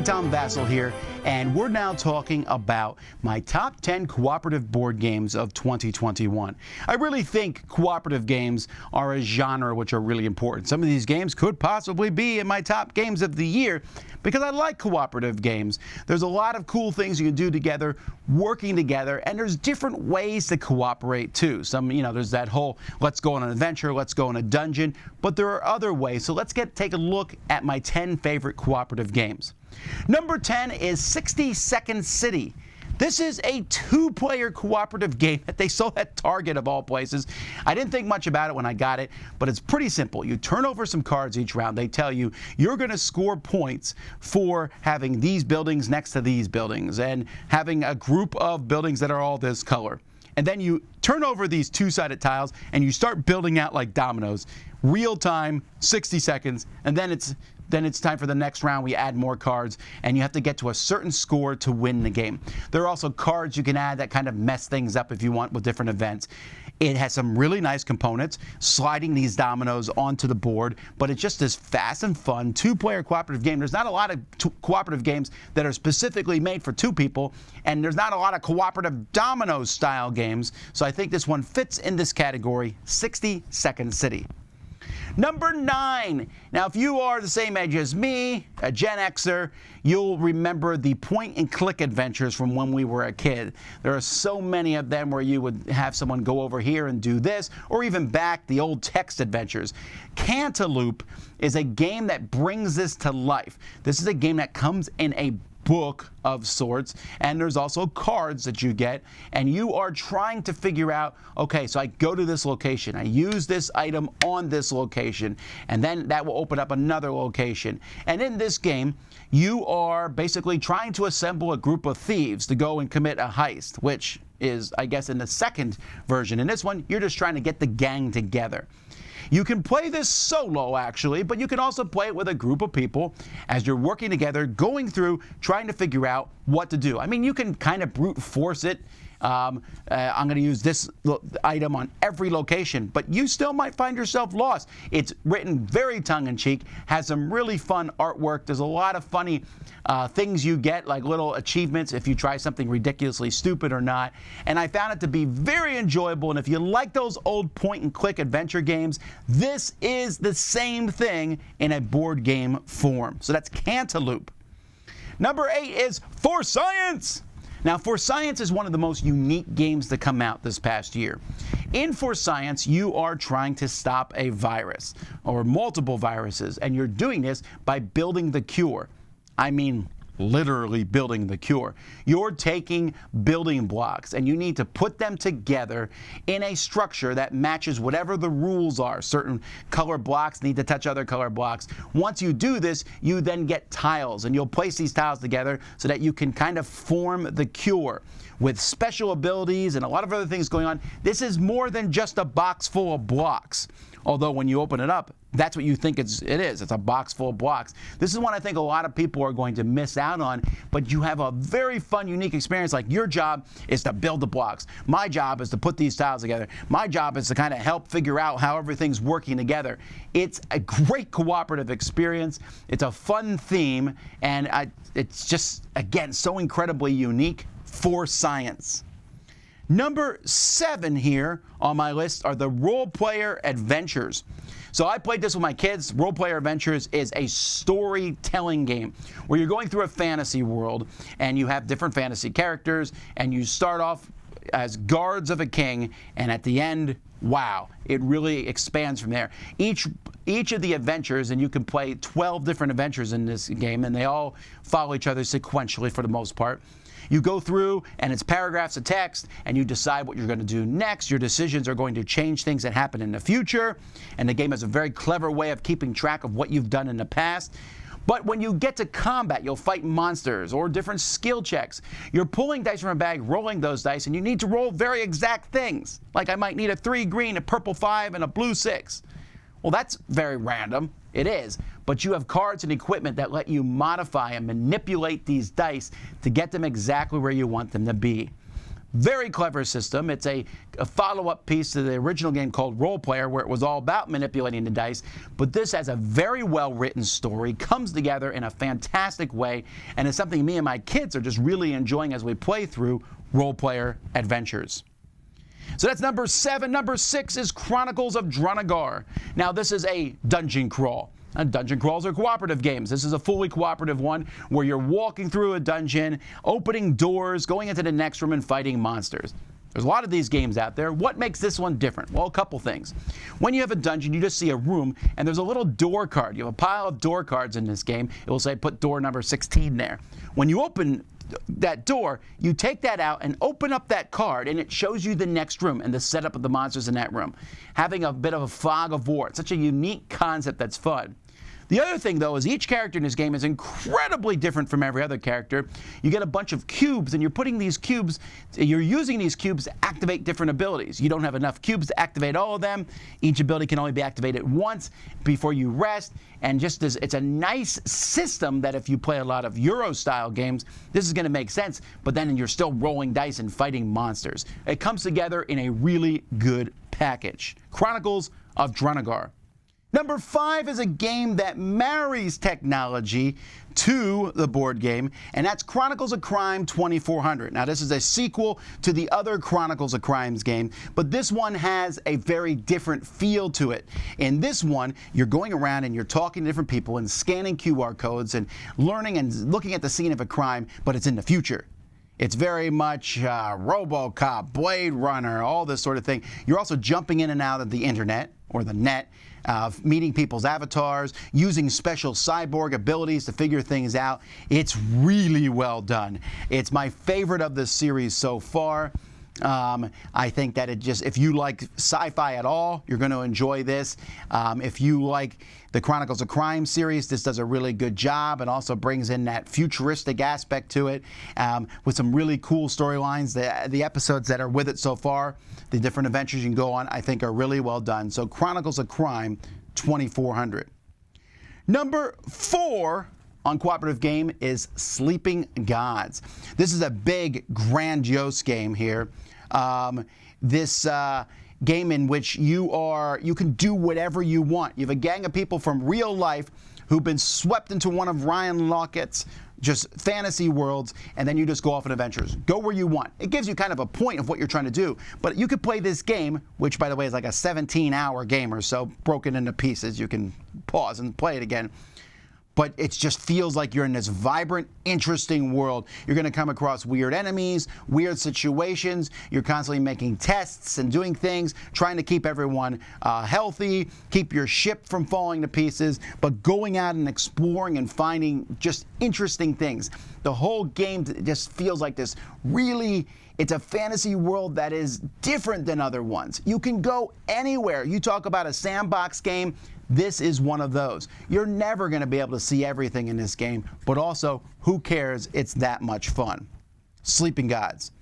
Tom Vasel here, and we're now talking about my top 10 cooperative board games of 2021. I really think cooperative games are a genre which are really important. Some of these games could possibly be in my top games of the year because I like cooperative games. There's a lot of cool things you can do together, working together, and there's different ways to cooperate too. There's that whole let's go on an adventure, let's go in a dungeon, but there are other ways. So let's take a look at my 10 favorite cooperative games. Number 10 is 60 Second City. This is a two-player cooperative game that they sold at Target of all places. I didn't think much about it when I got it, but it's pretty simple. You turn over some cards each round. They tell you you're going to score points for having these buildings next to these buildings and having a group of buildings that are all this color. And then you turn over these two-sided tiles and you start building out like dominoes. Real time, 60 seconds, and then it's time for the next round. We add more cards, and you have to get to a certain score to win the game. There are also cards you can add that kind of mess things up if you want with different events. It has some really nice components, sliding these dominoes onto the board, but it's just this fast and fun two-player cooperative game. There's not a lot of cooperative games that are specifically made for two people, and there's not a lot of cooperative domino-style games, so I think this one fits in this category, 60 Second City. Number 9. Now, if you are the same age as me, a Gen Xer, you'll remember the point-and-click adventures from when we were a kid. There are so many of them where you would have someone go over here and do this, or even back the old text adventures. Cantaloupe is a game that brings this to life. This is a game that comes in a book of sorts, and there's also cards that you get, and you are trying to figure out, okay, so I go to this location, I use this item on this location, and then that will open up another location. And in this game, you are basically trying to assemble a group of thieves to go and commit a heist, which is, I guess, in the second version. In this one, you're just trying to get the gang together. You can play this solo, actually, but you can also play it with a group of people as you're working together, going through, trying to figure out what to do. I mean, you can kind of brute force it. I'm going to use this item on every location, but you still might find yourself lost. It's written very tongue-in-cheek, has some really fun artwork. There's a lot of funny things you get, like little achievements if you try something ridiculously stupid or not. And I found it to be very enjoyable. And if you like those old point-and-click adventure games, this is the same thing in a board game form. So that's Cantaloupe. Number 8 is For Science. Now, For Science is one of the most unique games to come out this past year. In For Science, you are trying to stop a virus or multiple viruses, and you're doing this by building the cure. I mean, literally building the cure. You're taking building blocks and you need to put them together in a structure that matches whatever the rules are. Certain color blocks need to touch other color blocks. Once you do this, you then get tiles, and you'll place these tiles together so that you can kind of form the cure with special abilities and a lot of other things going on. This is more than just a box full of blocks. Although when you open it up, that's what you think it is. It's a box full of blocks. This is one I think a lot of people are going to miss out on, but you have a very fun, unique experience. Like, your job is to build the blocks. My job is to put these tiles together. My job is to kind of help figure out how everything's working together. It's a great cooperative experience. It's a fun theme, and it's just, again, so incredibly unique. For Science. Number 7 here on my list are the Role Player Adventures. So I played this with my kids. Role Player Adventures is a storytelling game where you're going through a fantasy world and you have different fantasy characters, and you start off as guards of a king, and at the end, wow, it really expands from there. Each of the adventures, and you can play 12 different adventures in this game, and they all follow each other sequentially for the most part. You go through, and it's paragraphs of text, and you decide what you're going to do next. Your decisions are going to change things that happen in the future, and the game has a very clever way of keeping track of what you've done in the past. But when you get to combat, you'll fight monsters or different skill checks. You're pulling dice from a bag, rolling those dice, and you need to roll very exact things. Like, I might need a 3 green, a purple 5, and a blue 6. Well, that's very random. It is. But you have cards and equipment that let you modify and manipulate these dice to get them exactly where you want them to be. Very clever system. It's a follow-up piece to the original game called Role Player, where it was all about manipulating the dice. But this has a very well-written story, comes together in a fantastic way, and is something me and my kids are just really enjoying as we play through Role Player Adventures. So that's number 7. Number 6 is Chronicles of Dracula. Now, this is a dungeon crawl. Dungeon crawls are cooperative games. This is a fully cooperative one where you're walking through a dungeon, opening doors, going into the next room, and fighting monsters. There's a lot of these games out there. What makes this one different? Well, a couple things. When you have a dungeon, you just see a room, and there's a little door card. You have a pile of door cards in this game. It will say, put door number 16 there. When you open that door, you take that out and open up that card, and it shows you the next room and the setup of the monsters in that room. Having a bit of a fog of war. It's such a unique concept that's fun. The other thing, though, is each character in this game is incredibly different from every other character. You get a bunch of cubes, and you're using these cubes to activate different abilities. You don't have enough cubes to activate all of them. Each ability can only be activated once before you rest. And just as it's a nice system that if you play a lot of Euro-style games, this is going to make sense. But then you're still rolling dice and fighting monsters. It comes together in a really good package. Chronicles of Dracula. Number 5 is a game that marries technology to the board game, and that's Chronicles of Crime 2400. Now, this is a sequel to the other Chronicles of Crimes game, but this one has a very different feel to it. In this one, you're going around and you're talking to different people and scanning QR codes and learning and looking at the scene of a crime, but it's in the future. It's very much RoboCop, Blade Runner, all this sort of thing. You're also jumping in and out of the internet, or the net, meeting people's avatars, using special cyborg abilities to figure things out. It's really well done. It's my favorite of this series so far. I think that if you like sci-fi at all, you're going to enjoy this. If you like the Chronicles of Crime series, this does a really good job and also brings in that futuristic aspect to it with some really cool storylines. The episodes that are with it so far, the different adventures you can go on, I think are really well done. So Chronicles of Crime 2400. Number 4 on Cooperative Game is Sleeping Gods. This is a big, grandiose game here. This game in which you can do whatever you want. You have a gang of people from real life who've been swept into one of Ryan Laukatt's just fantasy worlds, and then you just go off on adventures. Go where you want. It gives you kind of a point of what you're trying to do. But you could play this game, which, by the way, is like a 17-hour game or so, broken into pieces. You can pause and play it again. But it just feels like you're in this vibrant, interesting world. You're going to come across weird enemies, weird situations. You're constantly making tests and doing things, trying to keep everyone healthy, keep your ship from falling to pieces, but going out and exploring and finding just interesting things. The whole game just feels like this really... It's a fantasy world that is different than other ones. You can go anywhere. You talk about a sandbox game, this is one of those. You're never going to be able to see everything in this game, but also, who cares? It's that much fun. Sleeping Gods.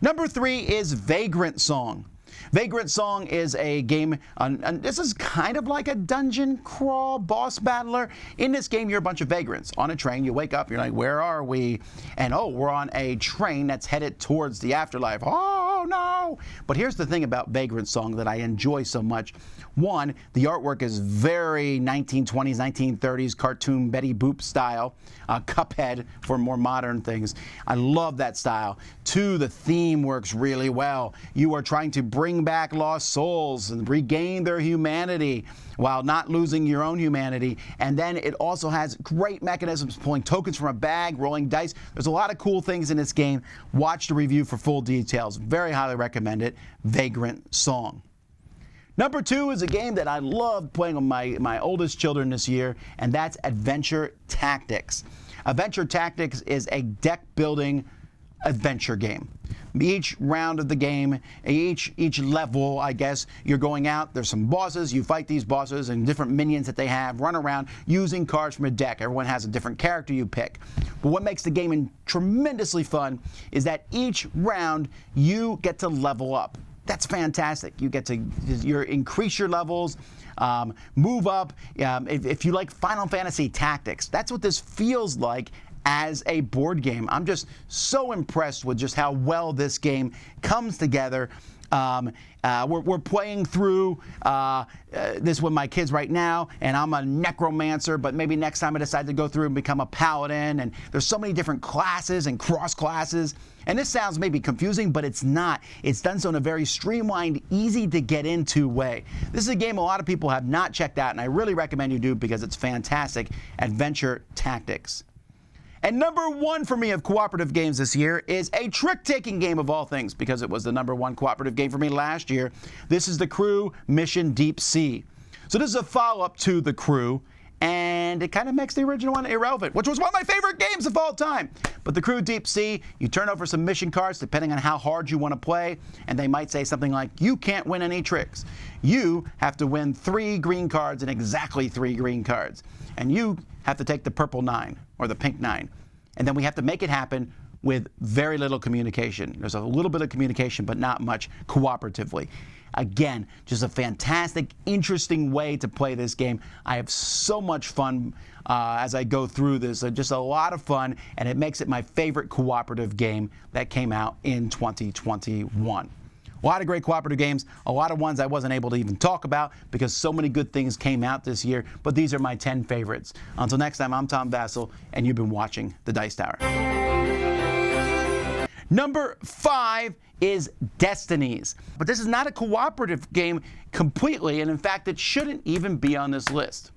Number 3 is Vagrant Song. Vagrant Song is a game, and this is kind of like a dungeon crawl boss battler. In this game, you're a bunch of vagrants on a train. You wake up, you're like, where are we? And oh, we're on a train that's headed towards the afterlife. Oh, no! But here's the thing about Vagrant Song that I enjoy so much. One, the artwork is very 1920s, 1930s cartoon Betty Boop style. Cuphead for more modern things. I love that style. 2, the theme works really well. You are trying to bring back lost souls and regain their humanity while not losing your own humanity. And then it also has great mechanisms, pulling tokens from a bag, rolling dice. There's a lot of cool things in this game. Watch the review for full details. Very highly recommend it. Vagrant Song. Number 2 is a game that I loved playing with my oldest children this year, and that's Adventure Tactics. Adventure Tactics is a deck-building adventure game. Each round of the game, each level, I guess, you're going out, there's some bosses, you fight these bosses and different minions that they have, run around using cards from a deck. Everyone has a different character you pick. But what makes the game tremendously fun is that each round you get to level up. That's fantastic. You get to increase your levels, move up. If you like Final Fantasy Tactics, that's what this feels like as a board game. I'm just so impressed with just how well this game comes together. We're playing through this with my kids right now, and I'm a necromancer, but maybe next time I decide to go through and become a paladin, and there's so many different classes and cross classes. And this sounds maybe confusing, but it's not. It's done so in a very streamlined, easy to get into way. This is a game a lot of people have not checked out, and I really recommend you do because it's fantastic adventure tactics. And number one for me of cooperative games this year is a trick-taking game of all things, because it was the number one cooperative game for me last year. This is The Crew Mission Deep Sea. So this is a follow-up to The Crew, and it kind of makes the original one irrelevant, which was one of my favorite games of all time. But The Crew Deep Sea, you turn over some mission cards depending on how hard you want to play, and they might say something like, you can't win any tricks. You have to win 3 green cards and exactly 3 green cards. And you have to take the purple 9 or the pink 9. And then we have to make it happen with very little communication. There's a little bit of communication, but not much cooperatively. Again, just a fantastic, interesting way to play this game. I have so much fun as I go through this. Just a lot of fun, and it makes it my favorite cooperative game that came out in 2021. A lot of great cooperative games, a lot of ones I wasn't able to even talk about because so many good things came out this year, but these are my 10 favorites. Until next time, I'm Tom Vasel, and you've been watching The Dice Tower. Number 5 is Destinies. But this is not a cooperative game completely, and in fact, it shouldn't even be on this list.